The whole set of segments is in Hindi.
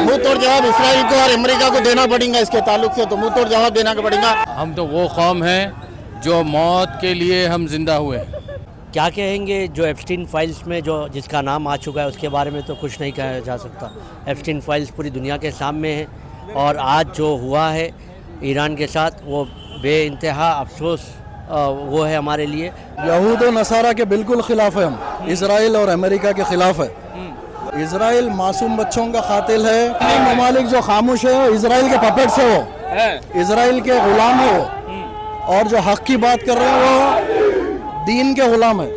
मुंह तोड़ जवाब इसराइल को और अमेरिका को देना पड़ेगा। इसके ताल्लुक से तो मुंह तोड़ जवाब देना पड़ेगा। हम तो वो कौम है जो मौत के लिए हम जिंदा हुए। क्या कहेंगे जो एप्स्टीन फाइल्स में जो जिसका नाम आ चुका है उसके बारे में तो कुछ नहीं कहा जा सकता। एप्स्टीन फाइल्स पूरी दुनिया के सामने है और आज जो हुआ है ईरान के साथ वो बेइंतहा अफसोस वो है हमारे लिए। यहूद और नसारा के बिल्कुल खिलाफ है हम, इसराइल और अमेरिका के खिलाफ है। इसराइल मासूम बच्चों का कातिल है। ममालिक जो खामोश है इसराइल के पपेट्स है, वो इसराइल के गुलाम है वो, और जो हक की बात कर रहे हैं वो दीन के गुलाम है।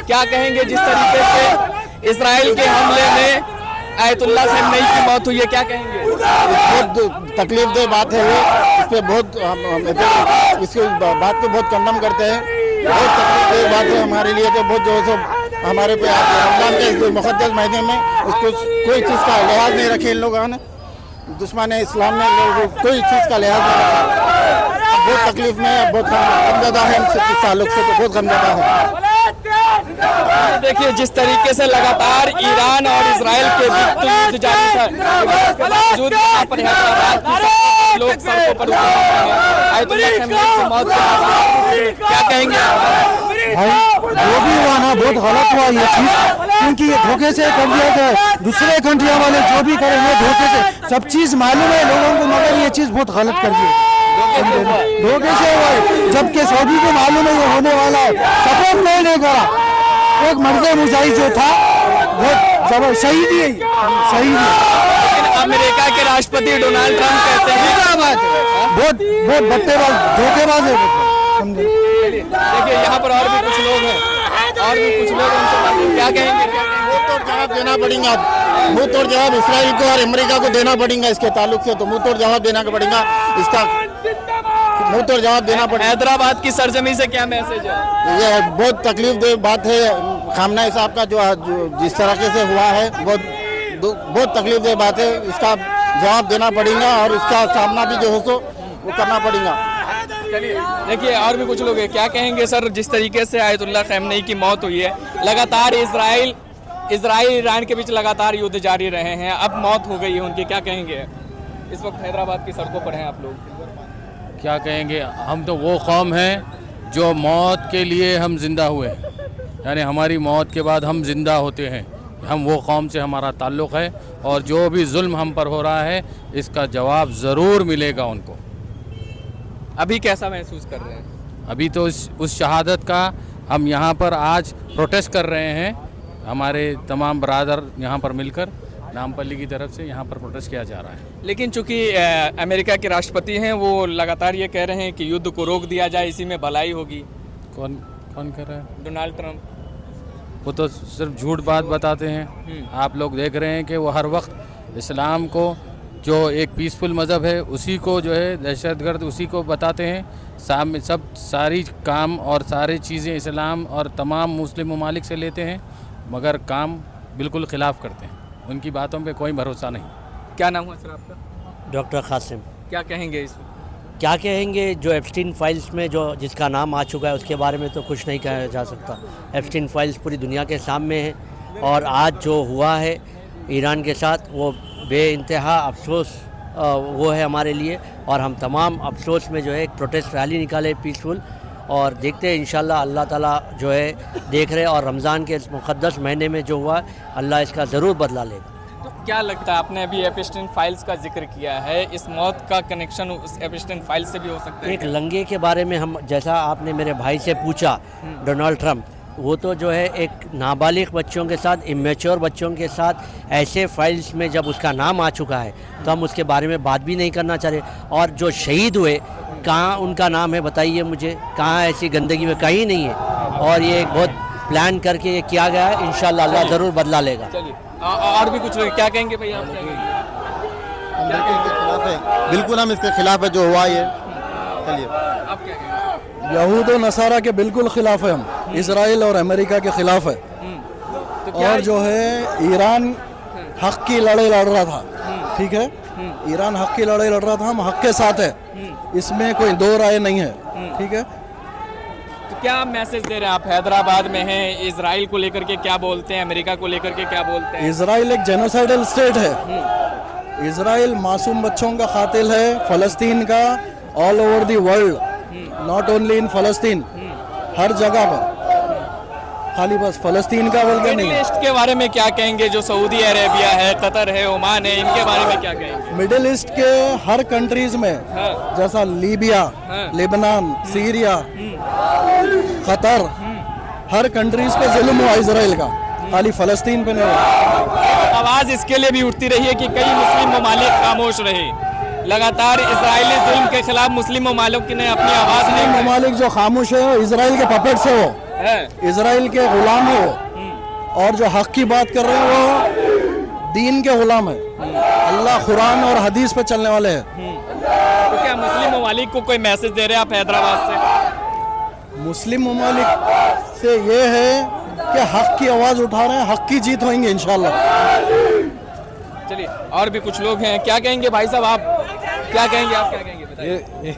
क्या कहेंगे जिस तरीके से इसराइल के हमले में आयतुल्लाह खamenei की मौत हुई है, क्या कहेंगे? बहुत तकलीफदेह बात है ये। इस पे बहुत इसकी बात को बहुत कंडम करते हैं। बहुत तकलीफदेह बात है हमारे लिए। तो बहुत जो है हमारे पे रमजान के इस मुक़द्दस महीने में उसको कोई चीज़ का लिहाज नहीं रखे इन लोगों ने। दुश्मन इस्लाम ने कोई चीज़ का लिहाज नहीं रखा। बहुत तकलीफ में, बहुत गमज़दा है इस ताल्लुक से, तो बहुत गमज़दा है। देखिए जिस तरीके से लगातार ईरान और इजराइल के बीच युद्ध जारी था, इसके बावजूद यहाँ पर हैदराबाद की लोग सड़कों पर उतर रहे हैं आयतुल्लाह खamenei की मौत के बाद। क्या कहेंगे भाई जो भी हुआ ना बहुत गलत हुआ ये चीज़, क्योंकि ये धोखे से कर दिया गया। दूसरे कंट्रियों वाले जो भी करेंगे धोखे से, सब चीज़ मालूम है लोगों को, मगर ये चीज़ बहुत गलत कर दी। धोखे से हुआ है, जबकि सऊदी को मालूम है ये होने वाला है, सपोर्ट नहीं करा। एक मर्द मुजाहिद जो था बहुत जबरदस्त शहीद ही शहीद है। अमेरिका के राष्ट्रपति डोनाल्ड ट्रंप कहते हैं बहुत बहुत बट्टेबाज धोखेबाज है। देखिए यहाँ पर और भी कुछ लोग हैं, और भी कुछ लोग उनसे क्या कहेंगे? मुंह तोड़ जवाब देना पड़ेगा। मुंह तोड़ जवाब इसराइल को और अमेरिका को देना पड़ेगा। इसके ताल्लुक से तो मुंह तोड़ जवाब देना पड़ेगा। इसका मुंह तोड़ जवाब देना पड़ेगा। हैदराबाद की सरजमी से क्या मैसेज है? ये बहुत तकलीफदेह बात है खamenei साहब का जो जिस तरीके से हुआ है, बहुत तकलीफदेह बात है। इसका जवाब देना पड़ेगा और इसका सामना भी जो है सो वो करना पड़ेगा। चलिए देखिए और भी कुछ लोग हैं, क्या कहेंगे सर जिस तरीके से आयतुल्लाह खamenei की मौत हुई है, लगातार इसराइल ईरान के बीच लगातार युद्ध जारी रहे हैं, अब मौत हो गई है उनकी, क्या कहेंगे? इस वक्त हैदराबाद की सड़कों पर हैं आप लोग। क्या कहेंगे? हम तो वो कौम है जो मौत के लिए हम जिंदा हुए, यानी हमारी मौत के बाद हम जिंदा होते हैं। हम वो कौम से हमारा ताल्लुक़ है और जो भी जुल्म हम पर हो रहा है इसका जवाब ज़रूर मिलेगा उनको। अभी कैसा महसूस कर रहे हैं? अभी तो उस शहादत का हम यहाँ पर आज प्रोटेस्ट कर रहे हैं। हमारे तमाम बरादर यहाँ पर मिलकर नामपल्ली की तरफ से यहाँ पर प्रोटेस्ट किया जा रहा है। लेकिन चूंकि अमेरिका के राष्ट्रपति हैं वो लगातार ये कह रहे हैं कि युद्ध को रोक दिया जाए, इसी में भलाई होगी। कौन कह रहा है? Donald Trump. वो तो सिर्फ झूठ बात बताते हैं। आप लोग देख रहे हैं कि वो हर वक्त इस्लाम को, जो एक पीसफुल मज़हब है, उसी को जो है दहशतगर्द उसी को बताते हैं। सब सारी काम और सारी चीज़ें इस्लाम और तमाम मुस्लिम ममालिक से लेते हैं, मगर काम बिल्कुल ख़िलाफ़ करते हैं। उनकी बातों पे कोई भरोसा नहीं। क्या नाम हुआ सर आपका? डॉक्टर कासिम। क्या कहेंगे इस क्या कहेंगे जो एप्स्टीन फाइल्स में जो जिसका नाम आ चुका है उसके बारे में तो कुछ नहीं कहा जा सकता। एप्स्टीन फाइल्स पूरी दुनिया के सामने है और आज जो हुआ है ईरान के साथ वो बेइंतहा अफसोस वो है हमारे लिए। और हम तमाम अफसोस में जो है एक प्रोटेस्ट रैली निकाले पीसफुल, और देखते हैं इंशाल्लाह अल्लाह ताला जो है देख रहे, और रमज़ान के इस मुक़द्दस महीने में जो हुआ अल्लाह इसका ज़रूर बदला लेगा। तो क्या लगता है, आपने अभी एप्स्टीन फाइल्स का जिक्र किया है, इस मौत का कनेक्शन उस एप्स्टीन फाइल्स से भी हो सकता है? एक लंगे के बारे में हम, जैसा आपने मेरे भाई से पूछा, डोनाल्ड ट्रंप, वो तो जो है एक नाबालिग बच्चों के साथ, इमेच्योर बच्चों के साथ ऐसे फाइल्स में जब उसका नाम आ चुका है तो हम उसके बारे में बात भी नहीं करना चाह रहे। और जो शहीद हुए, कहाँ उनका नाम है बताइए मुझे? कहाँ? ऐसी गंदगी में कहीं नहीं है। और ये एक बहुत प्लान करके ये किया गया है। इंशाल्लाह अल्लाह ज़रूर बदला लेगा। चलिए और भी कुछ लोग क्या कहेंगे भैया? आप खिलाफ है, बिल्कुल हम इसके खिलाफ है जो हुआ ये। चलिए आप क्या कहेंगे? यहूद और नसारा के बिल्कुल खिलाफ है हम, इसराइल और अमेरिका के खिलाफ है। तो और जो है ईरान हक की लड़ाई लड़ रहा था, ठीक है, ईरान हक की लड़ाई लड़ रहा था, हम हक के साथ है, इसमें कोई दो राय नहीं है, ठीक है। तो क्या मैसेज दे रहे हैं आप? हैदराबाद में हैं, इजराइल को लेकर के क्या बोलते हैं, अमेरिका को लेकर के क्या बोलते हैं? इसराइल एक जेनोसाइडल स्टेट है, इसराइल मासूम बच्चों का कातिल है, फ़लस्तीन का, all over the world, not only in फ़लस्तीन, हर जगह पर, खाली बस फ़लस्तीन का बोल के मिडिल नहीं। ईस्ट के बारे में क्या कहेंगे? जो सऊदी अरेबिया है, कतर है, ओमान है, इनके बारे में क्या कहेंगे? मिडिल ईस्ट के हर कंट्रीज में, हाँ। जैसा लीबिया, हाँ। लेबनान, सीरिया, कतर, हर कंट्रीज पे जुल्म हुआ इसराइल का, खाली फ़लस्तीन पे नहीं हुआ। आवाज़ इसके लिए भी उठती रही है कि कई मुस्लिम ममालिक खामोश रहे। लगातार इजरायली जुल्म के खिलाफ मुस्लिम ममालिक ने अपनी आवाज़ नहीं उठाई। ममालिक जो खामोश है वो इसराइल के पपेट्स है, है। इसराइल के गुलाम है वो, और जो हक की बात कर रहे हैं वो दीन के गुलाम है, अल्लाह कुरान और हदीस पे चलने वाले हैं। तो क्या मुस्लिम ममालिक को कोई मैसेज दे रहे हैं आप हैदराबाद से? मुस्लिम ममालिक से ये है कि हक की आवाज़ उठा रहे हैं, हक की जीत होंगे इंशाल्लाह। चलिए और भी कुछ लोग हैं, क्या कहेंगे भाई साहब? आप क्या कहेंगे? आप क्या कहेंगे बताइए। ये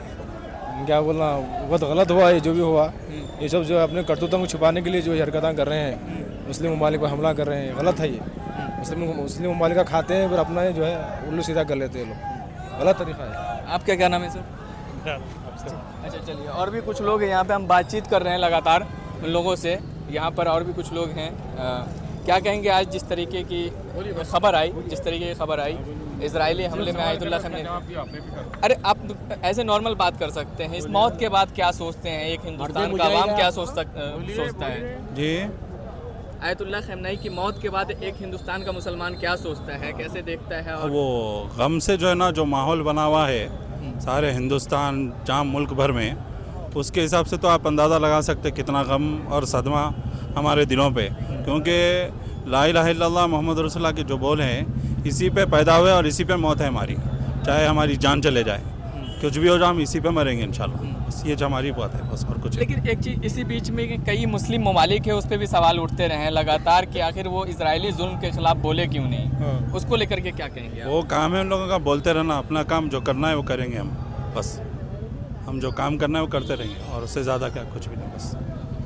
क्या बोलना, बहुत गलत हुआ ये जो भी हुआ। ये सब जो अपने करतूतों को छुपाने के लिए जो हरकतें कर रहे हैं, मुस्लिम ममालिक पर हमला कर रहे हैं, गलत है ये। मुस्लिम ममालिक का खाते हैं फिर अपना जो है उल्लू सीधा कर लेते हैं लोग, गलत तरीका है। आपका क्या नाम है सर? अच्छा चलिए और भी कुछ लोग हैं यहाँ पे, हम बातचीत कर रहे हैं लगातार उन लोगों से। यहाँ पर और भी कुछ लोग हैं, क्या कहेंगे आज जिस तरीके की खबर आई, जिस तरीके की खबर आई इजरायली हमले में आयतुल्लाह खamenei? अरे आप ऐसे नॉर्मल बात कर सकते हैं। इस मौत के बाद क्या सोचते हैं? एक हिंदुस्तान का आवाम क्या सोचता है? जी, आयतुल्लाह खamenei की मौत के बाद एक हिंदुस्तान का मुसलमान क्या सोचता है, कैसे देखता है? और वो गम से जो है ना, जो माहौल बना हुआ है सारे हिंदुस्तान जहाँ मुल्क भर में, उसके हिसाब से तो आप अंदाज़ा लगा सकते कितना गम और सदमा हमारे दिलों पे, क्योंकि ला इलाहा इल्लल्लाह मोहम्मद रसूलुल्लाह के जो बोल हैं इसी पे पैदा हुए और इसी पे मौत है हमारी, चाहे हमारी जान चले जाए, कुछ भी हो जाए हम इसी पे मरेंगे इंशाल्लाह। बस ये जो हमारी बात है, बस और कुछ नहीं। लेकिन एक चीज़ इसी बीच में कई मुस्लिम ममालिक है, उस पर भी सवाल उठते रहे हैं लगातार कि आखिर वो इजरायली जुल्म के खिलाफ बोले क्यों नहीं? उसको लेकर के क्या कहेंगे आप? वो काम है उन लोगों का, बोलते रहना, अपना काम जो करना है वो करेंगे हम, बस हम जो काम करना है वो करते रहेंगे और उससे ज़्यादा क्या, कुछ भी नहीं। बस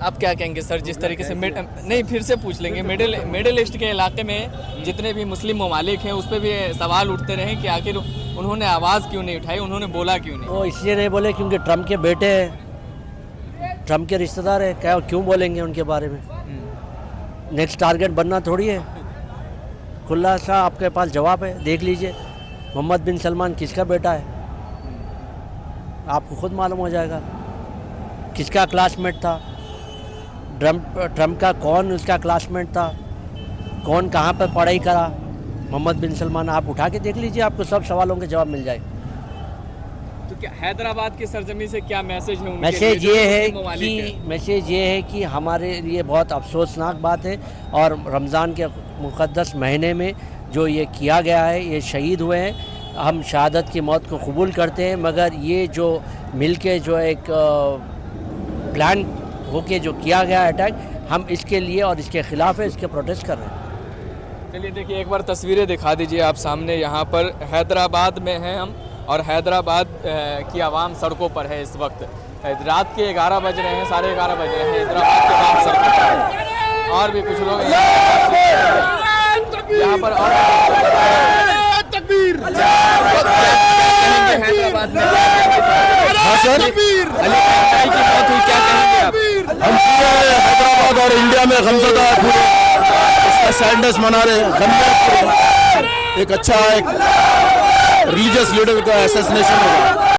आप क्या कहेंगे सर, जिस तरीके से नहीं फिर से पूछ लेंगे, मिडिल ईस्ट के इलाके में जितने भी मुस्लिम ममालिक हैं उस पर भी सवाल उठते रहे कि आखिर उन्होंने आवाज़ क्यों नहीं उठाई, उन्होंने बोला क्यों नहीं? वो इसलिए नहीं बोले क्योंकि ट्रम्प के बेटे हैं, ट्रम्प के रिश्तेदार हैं, क्या क्यों बोलेंगे उनके बारे में? नेक्स्ट टारगेट बनना थोड़ी है। खुला सा आपके पास जवाब है, देख लीजिए मोहम्मद बिन सलमान किसका बेटा है, आपको खुद मालूम हो जाएगा। किसका क्लासमेट था ट्रम्प का, कौन उसका क्लासमेट था, कौन कहाँ पर पढ़ाई करा, मोहम्मद बिन सलमान। आप उठा के देख लीजिए, आपको सब सवालों के जवाब मिल जाए। तो क्या हैदराबाद की सरजमी से क्या मैसेज है उनके मैसेज लिए, ये जो है मुस्लिम ममालिक हैं? कि हमारे लिए बहुत अफसोसनाक बात है, और रमज़ान के मुक़द्दस महीने में जो ये किया गया है, ये शहीद हुए हैं, हम शहादत की मौत को कबूल करते हैं, मगर ये जो मिल के जो एक प्लान होके जो किया गया अटैक, हम इसके लिए और इसके ख़िलाफ़ है, इसके प्रोटेस्ट कर रहे हैं। चलिए देखिए एक बार तस्वीरें दिखा दीजिए आप सामने। यहाँ पर हैदराबाद में हैं हम, और हैदराबाद की आवाम सड़कों पर है इस वक्त। रात के 11 बज रहे हैं, 11:30 बज रहे हैं, हैदराबाद की आवाम सड़कों पर है। और भी कुछ लोग हैं यहाँ पर, और हैदराबाद में हाँ सर, अली खamenei की मौत हुई, क्या कहेंगे आप? हम पूरे हैदराबाद और इंडिया में गमज़दा है, पूरे इसका सैडनेस मना रहे हैं। गमज़दा एक अच्छा एक रिलीजियस लीडर का असैसिनेशन होगा।